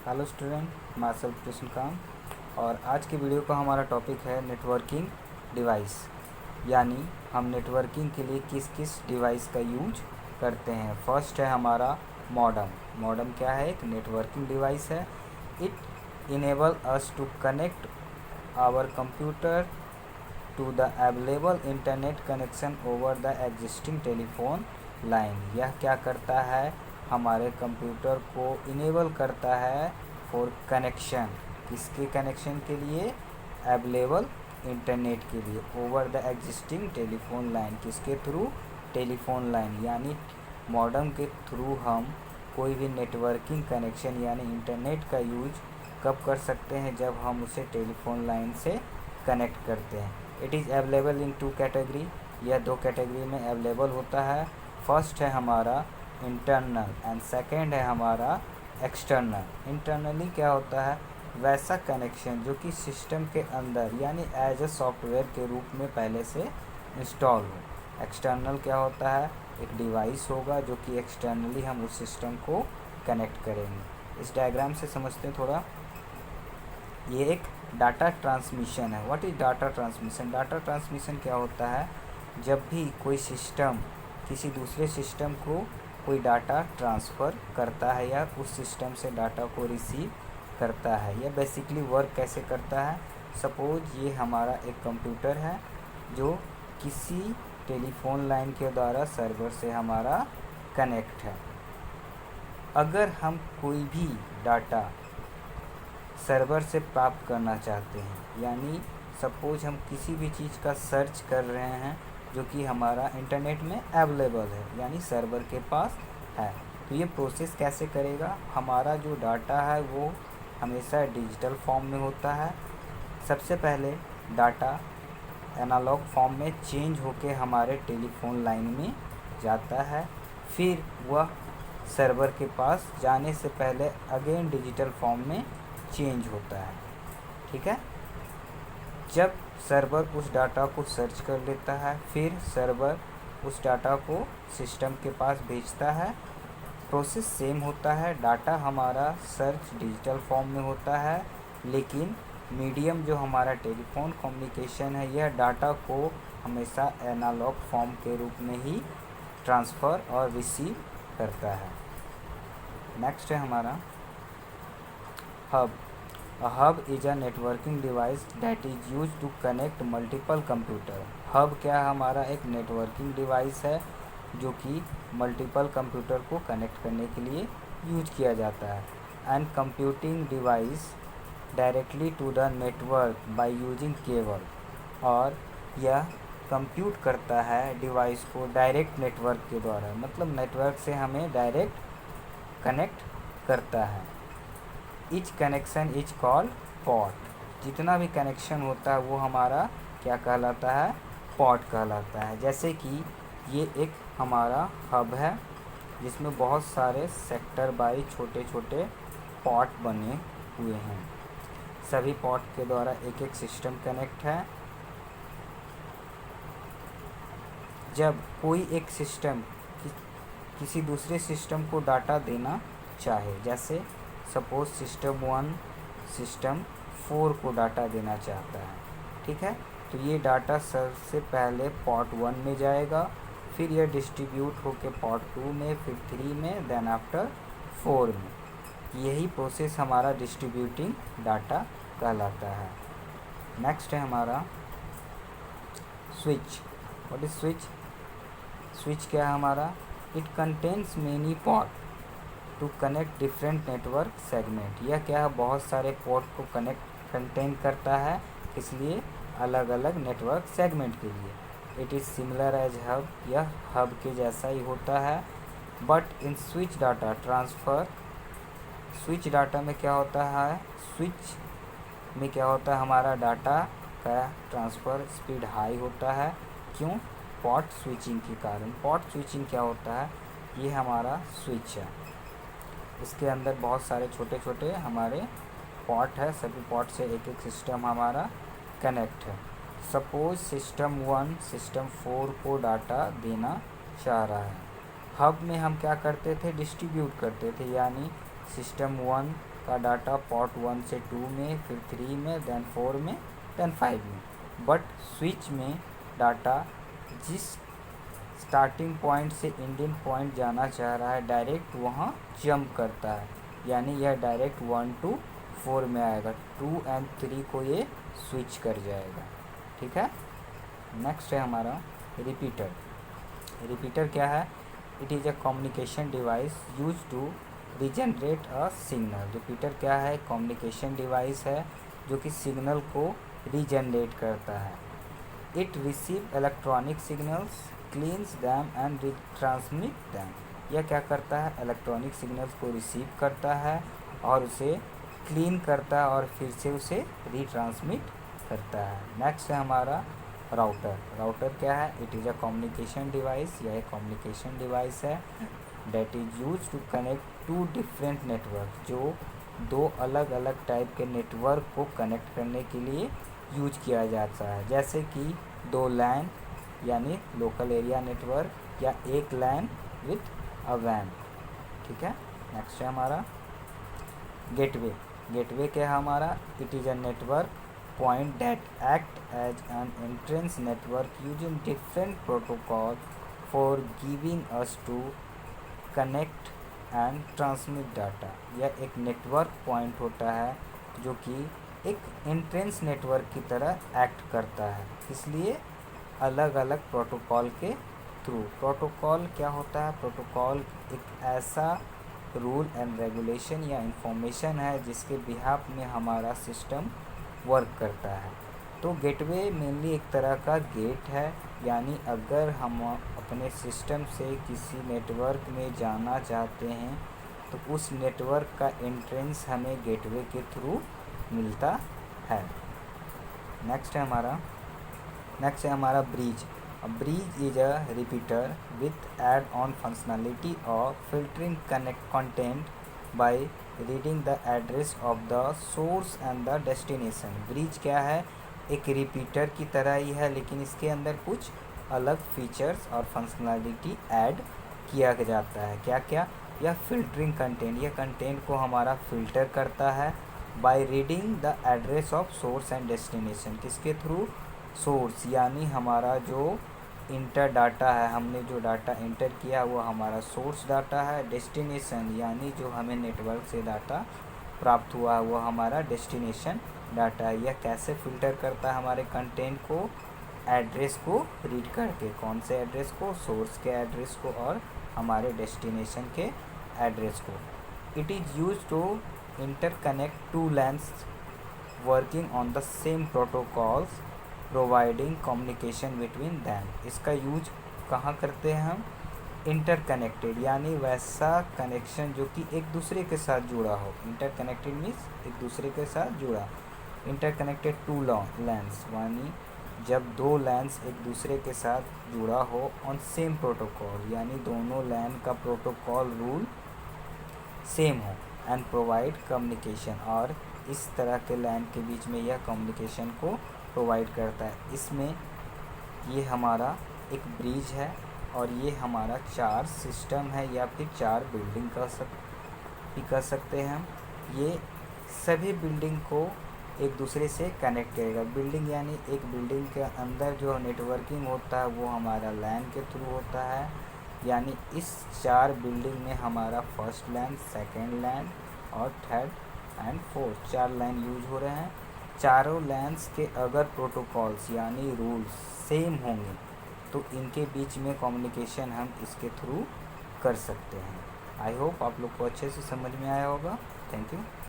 Hello student, my self Krishnakant. और आज के वीडियो का हमारा टॉपिक है नेटवर्किंग डिवाइस, यानी हम नेटवर्किंग के लिए किस किस डिवाइस का यूज करते हैं। फर्स्ट है हमारा मॉडेम। मॉडेम क्या है? एक नेटवर्किंग डिवाइस है। It enable us to connect our computer to the available internet connection over the existing telephone line. यह क्या करता है? हमारे कंप्यूटर को इनेबल करता है फॉर कनेक्शन। किसके कनेक्शन के लिए? अवेलेबल इंटरनेट के लिए over the existing telephone line. किसके थ्रू? Telephone line. यानी मॉडेम के थ्रू हम कोई भी नेटवर्किंग कनेक्शन यानी इंटरनेट का यूज कब कर सकते हैं? जब हम उसे टेलीफोन लाइन से कनेक्ट करते हैं। It is available in 2 category. यह 2 कैटेगरी में अवेलेबल होता है। फर्स्ट है हमारा इंटरनल एंड सेकेंड है हमारा एक्सटर्नल। इंटरनली क्या होता है? वैसा कनेक्शन जो कि सिस्टम के अंदर यानी एज अ सॉफ्टवेयर के रूप में पहले से इंस्टॉल हो। एक्सटर्नल क्या होता है? एक डिवाइस होगा जो कि एक्सटर्नली हम उस सिस्टम को कनेक्ट करेंगे। इस डायग्राम से समझते हैं थोड़ा। ये एक डाटा ट्रांसमिशन है। What is data transmission? Data transmission क्या होता है? जब भी कोई सिस्टम किसी दूसरे सिस्टम को कोई डाटा ट्रांसफ़र करता है या उस सिस्टम से डाटा को रिसीव करता है। यह बेसिकली वर्क कैसे करता है? सपोज ये हमारा एक कंप्यूटर है जो किसी टेलीफोन लाइन के द्वारा सर्वर से हमारा कनेक्ट है। अगर हम कोई भी डाटा सर्वर से प्राप्त करना चाहते हैं, यानी सपोज हम किसी भी चीज़ का सर्च कर रहे हैं जो कि हमारा इंटरनेट में अवेलेबल है, यानी सर्वर के पास है, तो ये प्रोसेस कैसे करेगा? हमारा जो डाटा है वो हमेशा डिजिटल फॉर्म में होता है। सबसे पहले डाटा एनालॉग फॉर्म में चेंज होके हमारे टेलीफोन लाइन में जाता है। फिर वह सर्वर के पास जाने से पहले अगेन डिजिटल फॉर्म में चेंज होता है। ठीक है। जब सर्वर उस डाटा को सर्च कर लेता है, फिर सर्वर उस डाटा को सिस्टम के पास भेजता है। प्रोसेस सेम होता है। डाटा हमारा सर्च डिजिटल फॉर्म में होता है, लेकिन मीडियम जो हमारा टेलीफोन कम्युनिकेशन है, यह डाटा को हमेशा एनालॉग फॉर्म के रूप में ही ट्रांसफ़र और रिसीव करता है। नेक्स्ट है हमारा hub. A hub is a networking device that is used to connect multiple computer। Hub क्या है? हमारा एक नेटवर्किंग डिवाइस है जो कि मल्टीपल कंप्यूटर को कनेक्ट करने के लिए यूज किया जाता है। End computing device directly to the network by using cable. और यह कंप्यूट करता है डिवाइस को डायरेक्ट नेटवर्क के द्वारा, मतलब नेटवर्क से हमें डायरेक्ट कनेक्ट करता है। Each connection is called pot. जितना भी कनेक्शन होता है वो हमारा क्या कहलाता है? पॉट कहलाता है। जैसे कि ये एक हमारा हब है जिसमें बहुत सारे सेक्टर बाई छोटे छोटे पॉट बने हुए हैं। सभी पॉट के द्वारा एक एक सिस्टम कनेक्ट है। जब कोई एक सिस्टम किसी दूसरे सिस्टम को डाटा देना चाहे, जैसे सपोज सिस्टम 1 सिस्टम 4 को डाटा देना चाहता है, ठीक है, तो ये डाटा सबसे पहले पॉट 1 में जाएगा, फिर यह डिस्ट्रीब्यूट होके पॉट 2 में, फिर 3 में, देन आफ्टर 4 में। यही प्रोसेस हमारा डिस्ट्रीब्यूटिंग डाटा कहलाता है। नेक्स्ट है हमारा switch. What is switch? Switch क्या है हमारा? It contains many port to connect different network segment. यह क्या है? बहुत सारे पोर्ट को कंटेन करता है, इसलिए अलग अलग नेटवर्क सेगमेंट के लिए। It is similar as hub. यह हब के जैसा ही होता है। But in switch data transfer, switch data में क्या होता है? स्विच में क्या होता है? हमारा डाटा का ट्रांसफ़र स्पीड हाई होता है। क्यों? पॉट स्विचिंग के कारण। पॉट स्विचिंग क्या होता है? ये हमारा स्विच है, इसके अंदर बहुत सारे छोटे छोटे हमारे पॉट है, सभी पॉट से एक एक सिस्टम हमारा कनेक्ट है। सपोज सिस्टम 1 सिस्टम 4 को डाटा देना चाह रहा है। हब में हम क्या करते थे? डिस्ट्रीब्यूट करते थे, यानी सिस्टम 1 का डाटा पोर्ट 1 से 2 में, फिर 3 में, देन 4 में, देन 5 में। बट स्विच में डाटा जिस स्टार्टिंग पॉइंट से एंडिंग पॉइंट जाना चाह रहा है डायरेक्ट वहाँ जंप करता है, यानी यह डायरेक्ट 1 to 4 में आएगा, 2 and 3 को ये स्विच कर जाएगा। ठीक है। नेक्स्ट है हमारा रिपीटर। रिपीटर क्या है? It is a communication device use to regenerate a signal. Repeater क्या है? कम्युनिकेशन डिवाइस है जो कि सिग्नल को रीजनरेट करता है। It receive electronic signals, cleans them and retransmit them. यह क्या करता है? इलेक्ट्रॉनिक सिग्नल्स को रिसीव करता है और उसे क्लीन करता है और फिर से उसे रिट्रांसमिट करता है। नेक्स्ट है हमारा राउटर। राउटर क्या है? It is a communication device. यह एक कम्युनिकेशन डिवाइस है that is use to connect to different network, जो दो अलग अलग टाइप के नेटवर्क को कनेक्ट करने के लिए यूज किया जाता है, जैसे कि 2 लैन यानी लोकल एरिया नेटवर्क या एक लैन विथ अ वैन। ठीक है। नेक्स्ट है हमारा गेटवे। गेटवे क्या है हमारा? It is a network point that act as an entrance network using different protocol for giving us to connect and transmit data. यह एक नेटवर्क पॉइंट होता है जो कि एक एंट्रेंस नेटवर्क की तरह एक्ट करता है, इसलिए अलग अलग प्रोटोकॉल के थ्रू। प्रोटोकॉल क्या होता है? प्रोटोकॉल एक ऐसा रूल एंड रेगुलेशन या इंफॉर्मेशन है जिसके बिहाफ में हमारा सिस्टम वर्क करता है। तो गेटवे मेनली एक तरह का गेट है, यानी अगर हम अपने सिस्टम से किसी नेटवर्क में जाना चाहते हैं तो उस नेटवर्क का एंट्रेंस हमें गेटवे के थ्रू मिलता है। नेक्स्ट है हमारा bridge. A bridge is a repeater with add-on functionality of filtering content by reading the address of the source and the destination। Bridge क्या है? एक रिपीटर की तरह ही है, लेकिन इसके अंदर कुछ अलग फीचर्स और फंक्शनलिटी ऐड किया जाता है। क्या क्या? यह फिल्टरिंग कंटेंट, यह कंटेंट को हमारा फ़िल्टर करता है by reading the address of source and destination. किसके थ्रू? सोर्स यानी हमारा जो इंटर डाटा है, हमने जो डाटा इंटर किया वो हमारा सोर्स डाटा है। डेस्टिनेशन यानी जो हमें नेटवर्क से डाटा प्राप्त हुआ वो हमारा डेस्टिनेशन डाटा है। यह कैसे फ़िल्टर करता है हमारे कंटेंट को? एड्रेस को रीड करके। कौन से एड्रेस को? सोर्स के एड्रेस को और हमारे डेस्टिनेशन के एड्रेस को। It is use to interconnect two LANs working on the same protocols providing communication between them. इसका यूज कहाँ करते हैं हम? इंटरकनेक्टेड यानी वैसा कनेक्शन जो कि एक दूसरे के साथ जुड़ा हो। इंटरकनेक्टेड मीन्स एक दूसरे के साथ जुड़ा। इंटरकनेक्टेड टू लैन्स यानी जब 2 लैन्स एक दूसरे के साथ जुड़ा हो ऑन सेम प्रोटोकॉल, यानी दोनों लैन का प्रोटोकॉल रूल सेम हो एंड प्रोवाइड कम्युनिकेशन, और इस तरह के लैन के बीच में यह कम्युनिकेशन को प्रोवाइड करता है। इसमें ये हमारा एक ब्रिज है और ये हमारा 4 सिस्टम है या फिर 4 बिल्डिंग कह सकते हैं हम। ये सभी बिल्डिंग को एक दूसरे से कनेक्ट करेगा। बिल्डिंग यानी एक बिल्डिंग के अंदर जो नेटवर्किंग होता है वो हमारा लैन के थ्रू होता है, यानी इस 4 बिल्डिंग में हमारा फर्स्ट लैन, सेकेंड लैन और third and fourth 4 LAN use हो रहे हैं। चारों लैन्स के अगर प्रोटोकॉल्स यानी रूल्स सेम होंगे तो इनके बीच में कम्युनिकेशन हम इसके थ्रू कर सकते हैं। आई होप आप लोग को अच्छे से समझ में आया होगा। Thank you.